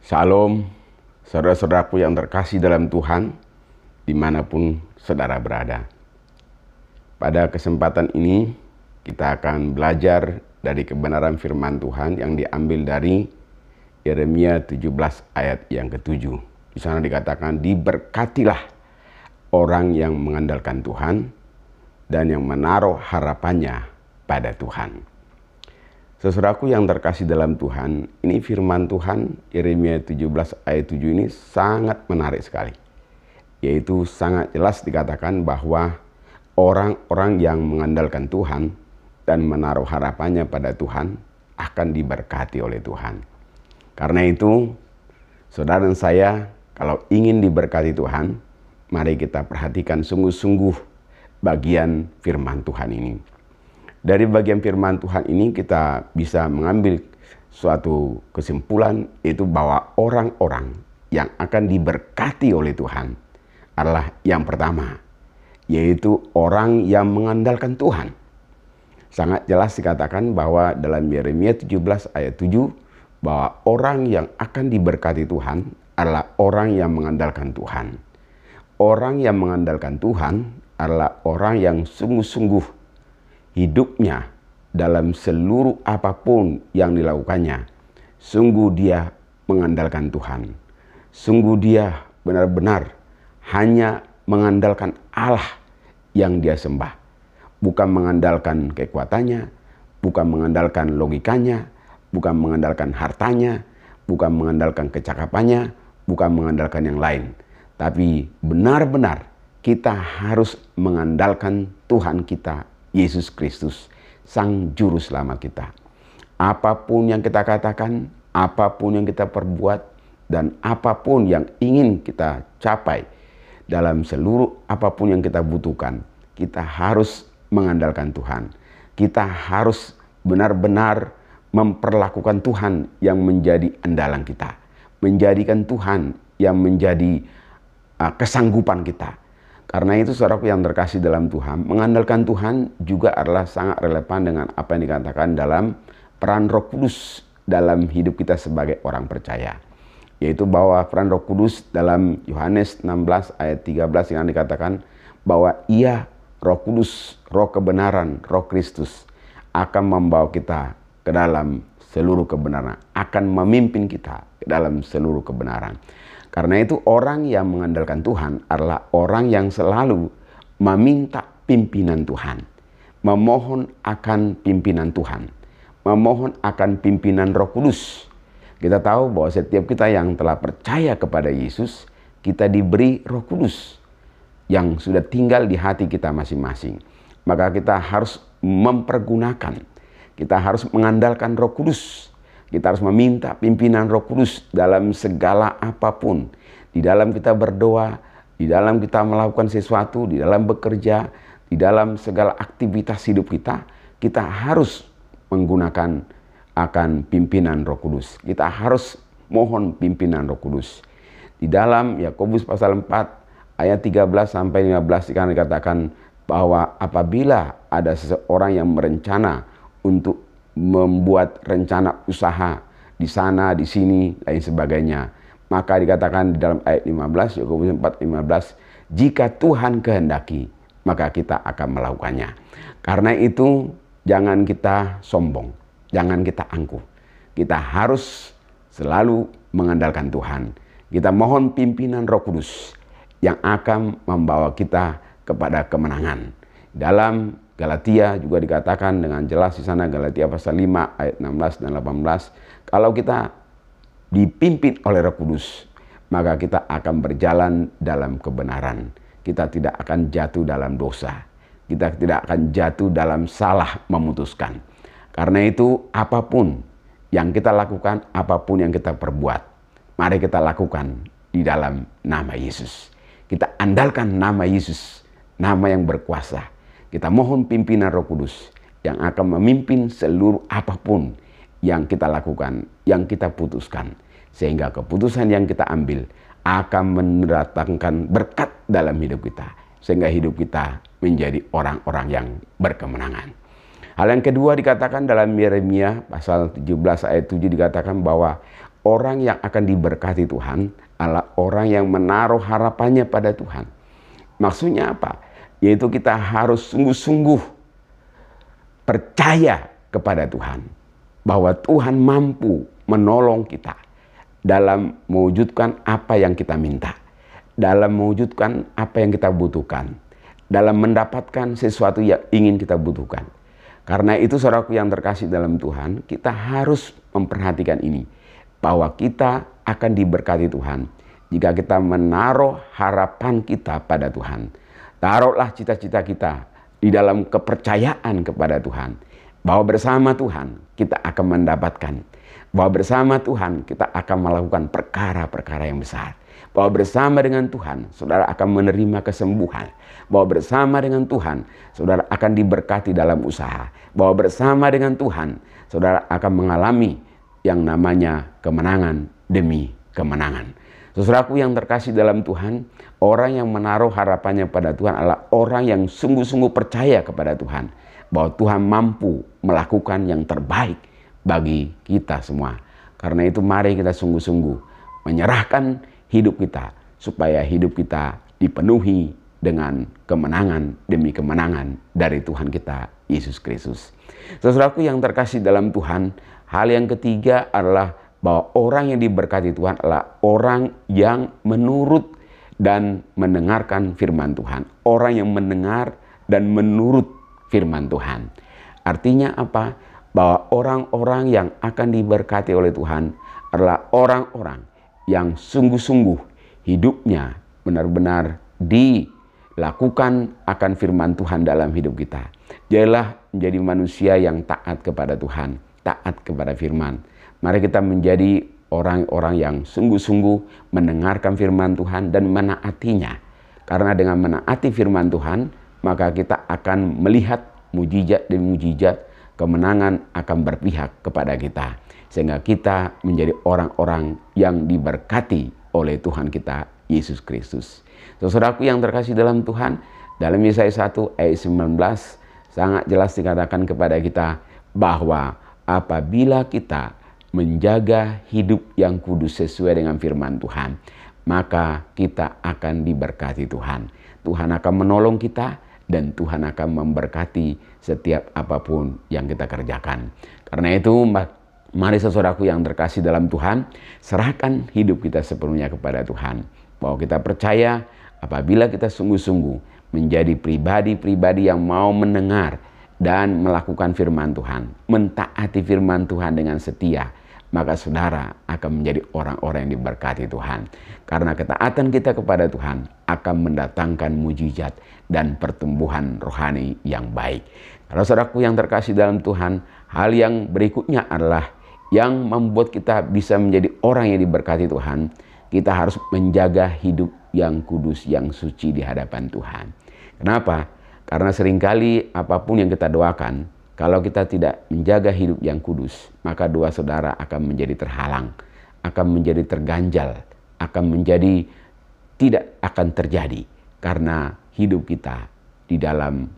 Shalom, saudara-saudaraku yang terkasih dalam Tuhan, dimanapun saudara berada. Pada kesempatan ini, kita akan belajar dari kebenaran firman Tuhan yang diambil dari Yeremia 17 ayat yang ke-7. Di sana dikatakan, diberkatilah orang yang mengandalkan Tuhan dan yang menaruh harapannya pada Tuhan. Saudaraku yang terkasih dalam Tuhan, ini firman Tuhan Yeremia 17 ayat 7 ini sangat menarik sekali. Yaitu sangat jelas dikatakan bahwa orang-orang yang mengandalkan Tuhan dan menaruh harapannya pada Tuhan akan diberkati oleh Tuhan. Karena itu, saudara dan saya kalau ingin diberkati Tuhan, mari kita perhatikan sungguh-sungguh bagian firman Tuhan ini. Dari bagian firman Tuhan ini kita bisa mengambil suatu kesimpulan, yaitu bahwa orang-orang yang akan diberkati oleh Tuhan adalah yang pertama, yaitu orang yang mengandalkan Tuhan. Sangat jelas dikatakan bahwa dalam Yeremia 17 ayat 7 bahwa orang yang akan diberkati Tuhan adalah orang yang mengandalkan Tuhan. Orang yang mengandalkan Tuhan adalah orang yang sungguh-sungguh hidupnya dalam seluruh apapun yang dilakukannya, sungguh dia mengandalkan Tuhan. Sungguh dia benar-benar hanya mengandalkan Allah yang dia sembah. Bukan mengandalkan kekuatannya, bukan mengandalkan logikanya, bukan mengandalkan hartanya, bukan mengandalkan kecakapannya, bukan mengandalkan yang lain. Tapi benar-benar kita harus mengandalkan Tuhan kita, Yesus Kristus, Sang Juru Selamat kita. Apapun yang kita katakan, apapun yang kita perbuat, dan apapun yang ingin kita capai, dalam seluruh apapun yang kita butuhkan, kita harus mengandalkan Tuhan. Kita harus benar-benar memperlakukan Tuhan yang menjadi andalan kita. Menjadikan Tuhan yang menjadi kesanggupan kita. Karena itu saudaraku yang terkasih dalam Tuhan, mengandalkan Tuhan juga adalah sangat relevan dengan apa yang dikatakan dalam peran Roh Kudus dalam hidup kita sebagai orang percaya. Yaitu bahwa peran Roh Kudus dalam Yohanes 16 ayat 13 yang dikatakan bahwa Ia, Roh Kudus, Roh kebenaran, Roh Kristus akan membawa kita ke dalam seluruh kebenaran, akan memimpin kita ke dalam seluruh kebenaran. Karena itu orang yang mengandalkan Tuhan adalah orang yang selalu meminta pimpinan Tuhan. Memohon akan pimpinan Tuhan. Memohon akan pimpinan Roh Kudus. Kita tahu bahwa setiap kita yang telah percaya kepada Yesus, kita diberi Roh Kudus yang sudah tinggal di hati kita masing-masing. Maka kita harus mempergunakan, kita harus mengandalkan Roh Kudus. Kita harus meminta pimpinan Roh Kudus dalam segala apapun. Di dalam kita berdoa, di dalam kita melakukan sesuatu, di dalam bekerja, di dalam segala aktivitas hidup kita, kita harus menggunakan akan pimpinan Roh Kudus. Kita harus mohon pimpinan Roh Kudus. Di dalam Yakobus pasal 4 ayat 13 sampai 15 dikatakan bahwa apabila ada seseorang yang berencana untuk membuat rencana usaha di sana, di sini, lain sebagainya, maka dikatakan di dalam ayat 15, Yakobus 4:15, jika Tuhan kehendaki, maka kita akan melakukannya. Karena itu jangan kita sombong, jangan kita angkuh. Kita harus selalu mengandalkan Tuhan. Kita mohon pimpinan Roh Kudus yang akan membawa kita kepada kemenangan. Dalam Galatia juga dikatakan dengan jelas di sana, Galatia pasal 5 ayat 16 dan 18, kalau kita dipimpin oleh Roh Kudus, maka kita akan berjalan dalam kebenaran. Kita tidak akan jatuh dalam dosa. Kita tidak akan jatuh dalam salah memutuskan. Karena itu apapun yang kita lakukan, apapun yang kita perbuat, mari kita lakukan di dalam nama Yesus. Kita andalkan nama Yesus, nama yang berkuasa. Kita mohon pimpinan Roh Kudus yang akan memimpin seluruh apapun yang kita lakukan, yang kita putuskan. Sehingga keputusan yang kita ambil akan mendatangkan berkat dalam hidup kita. Sehingga hidup kita menjadi orang-orang yang berkemenangan. Hal yang kedua dikatakan dalam Yeremia pasal 17 ayat 7 dikatakan bahwa Orang yang akan diberkati Tuhan adalah orang yang menaruh harapannya pada Tuhan. Maksudnya apa? Yaitu kita harus sungguh-sungguh percaya kepada Tuhan. Bahwa Tuhan mampu menolong kita dalam mewujudkan apa yang kita minta. Dalam mewujudkan apa yang kita butuhkan. Dalam mendapatkan sesuatu yang ingin kita butuhkan. Karena itu saudaraku yang terkasih dalam Tuhan, kita harus memperhatikan ini. Bahwa kita akan diberkati Tuhan jika kita menaruh harapan kita pada Tuhan. Taruhlah cita-cita kita di dalam kepercayaan kepada Tuhan. Bahwa bersama Tuhan kita akan mendapatkan. Bahwa bersama Tuhan kita akan melakukan perkara-perkara yang besar. Bahwa bersama dengan Tuhan saudara akan menerima kesembuhan. Bahwa bersama dengan Tuhan saudara akan diberkati dalam usaha. Bahwa bersama dengan Tuhan saudara akan mengalami yang namanya kemenangan demi kemenangan. Saudaraku yang terkasih dalam Tuhan, orang yang menaruh harapannya pada Tuhan adalah orang yang sungguh-sungguh percaya kepada Tuhan. Bahwa Tuhan mampu melakukan yang terbaik bagi kita semua. Karena itu mari kita sungguh-sungguh menyerahkan hidup kita supaya hidup kita dipenuhi dengan kemenangan demi kemenangan dari Tuhan kita Yesus Kristus. Saudaraku yang terkasih dalam Tuhan, hal yang ketiga adalah bahwa orang yang diberkati Tuhan adalah orang yang menurut dan mendengarkan firman Tuhan. Orang yang mendengar dan menurut firman Tuhan. Artinya apa? Bahwa orang-orang yang akan diberkati oleh Tuhan adalah orang-orang yang sungguh-sungguh hidupnya benar-benar dilakukan akan firman Tuhan dalam hidup kita. Jadilah menjadi manusia yang taat kepada Tuhan, taat kepada firman. Mari kita menjadi orang-orang yang sungguh-sungguh mendengarkan firman Tuhan dan menaatinya. Karena dengan menaati firman Tuhan, maka kita akan melihat mujizat demi mujizat, kemenangan akan berpihak kepada kita. Sehingga kita menjadi orang-orang yang diberkati oleh Tuhan kita, Yesus Kristus. Saudaraku yang terkasih dalam Tuhan, dalam Yesaya 1 ayat 19, sangat jelas dikatakan kepada kita bahwa apabila kita menjaga hidup yang kudus sesuai dengan firman Tuhan, maka kita akan diberkati Tuhan. Tuhan akan menolong kita dan Tuhan akan memberkati setiap apapun yang kita kerjakan. Karena itu mari saudaraku yang terkasih dalam Tuhan, serahkan hidup kita sepenuhnya kepada Tuhan. Bahwa kita percaya apabila kita sungguh-sungguh menjadi pribadi-pribadi yang mau mendengar dan melakukan firman Tuhan, mentaati firman Tuhan dengan setia, maka saudara akan menjadi orang-orang yang diberkati Tuhan. Karena ketaatan kita kepada Tuhan akan mendatangkan mujizat dan pertumbuhan rohani yang baik. Kalau saudaraku yang terkasih dalam Tuhan, hal yang berikutnya adalah yang membuat kita bisa menjadi orang yang diberkati Tuhan, kita harus menjaga hidup yang kudus, yang suci di hadapan Tuhan. Kenapa? Karena seringkali apapun yang kita doakan, kalau kita tidak menjaga hidup yang kudus, maka doa saudara akan menjadi terhalang, akan menjadi terganjal, akan menjadi tidak akan terjadi. Karena hidup kita di dalam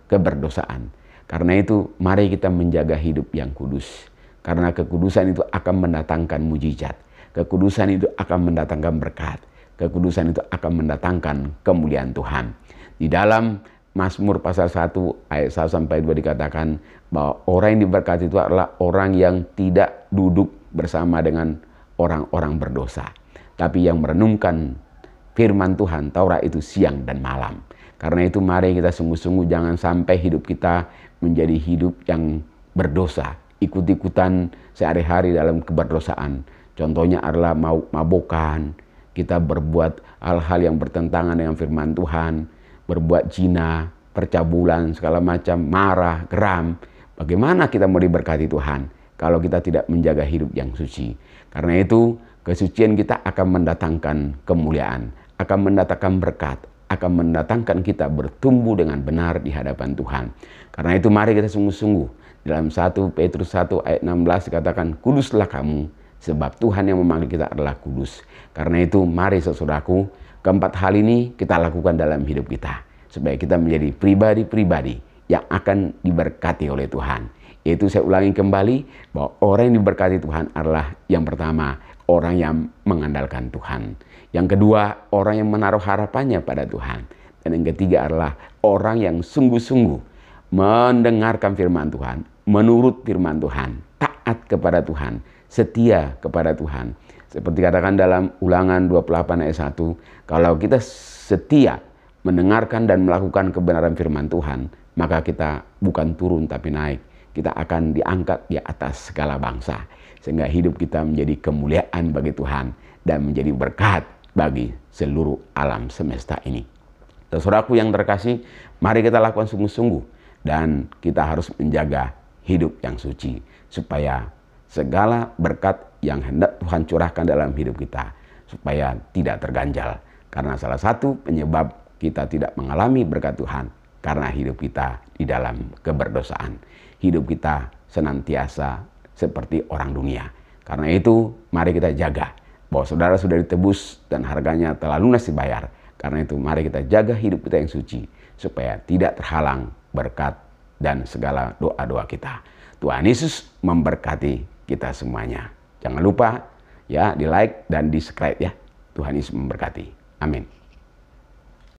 keberdosaan. Karena itu mari kita menjaga hidup yang kudus. Karena kekudusan itu akan mendatangkan mujizat. Kekudusan itu akan mendatangkan berkat. Kekudusan itu akan mendatangkan kemuliaan Tuhan. Di dalam Mazmur pasal 1 ayat 1-2 dikatakan bahwa orang yang diberkati itu adalah orang yang tidak duduk bersama dengan orang-orang berdosa, tapi yang merenungkan firman Tuhan Taurat itu siang dan malam. Karena itu mari kita sungguh-sungguh jangan sampai hidup kita menjadi hidup yang berdosa, ikut-ikutan sehari-hari dalam keberdosaan. Contohnya adalah mabokan, kita berbuat hal-hal yang bertentangan dengan firman Tuhan, berbuat zina, percabulan, segala macam, marah, geram. Bagaimana kita mau diberkati Tuhan kalau kita tidak menjaga hidup yang suci? Karena itu kesucian kita akan mendatangkan kemuliaan, akan mendatangkan berkat, akan mendatangkan kita bertumbuh dengan benar di hadapan Tuhan. Karena itu mari kita sungguh-sungguh. Dalam 1 Petrus 1 ayat 16 dikatakan, kuduslah kamu sebab Tuhan yang memanggil kita adalah kudus. Karena itu mari saudaraku, keempat hal ini kita lakukan dalam hidup kita. Supaya kita menjadi pribadi-pribadi yang akan diberkati oleh Tuhan. Yaitu saya ulangi kembali bahwa orang yang diberkati Tuhan adalah yang pertama, orang yang mengandalkan Tuhan. Yang kedua, orang yang menaruh harapannya pada Tuhan. Dan yang ketiga adalah orang yang sungguh-sungguh mendengarkan firman Tuhan, menurut firman Tuhan, taat kepada Tuhan, setia kepada Tuhan. Seperti katakan dalam Ulangan 28 ayat 1, kalau kita setia mendengarkan dan melakukan kebenaran firman Tuhan, maka kita bukan turun tapi naik. Kita akan diangkat di atas segala bangsa. Sehingga hidup kita menjadi kemuliaan bagi Tuhan dan menjadi berkat bagi seluruh alam semesta ini. Saudaraku yang terkasih, mari kita lakukan sungguh-sungguh dan kita harus menjaga hidup yang suci supaya segala berkat yang hendak Tuhan curahkan dalam hidup kita supaya tidak terganjal. Karena salah satu penyebab kita tidak mengalami berkat Tuhan karena hidup kita di dalam keberdosaan. Hidup kita senantiasa seperti orang dunia. Karena itu mari kita jaga bahwa saudara sudah ditebus dan harganya telah lunas dibayar. Karena itu mari kita jaga hidup kita yang suci supaya tidak terhalang berkat dan segala doa-doa kita. Tuhan Yesus memberkati kita semuanya. Jangan lupa ya di like dan di subscribe ya. Tuhan Yesus memberkati. Amin.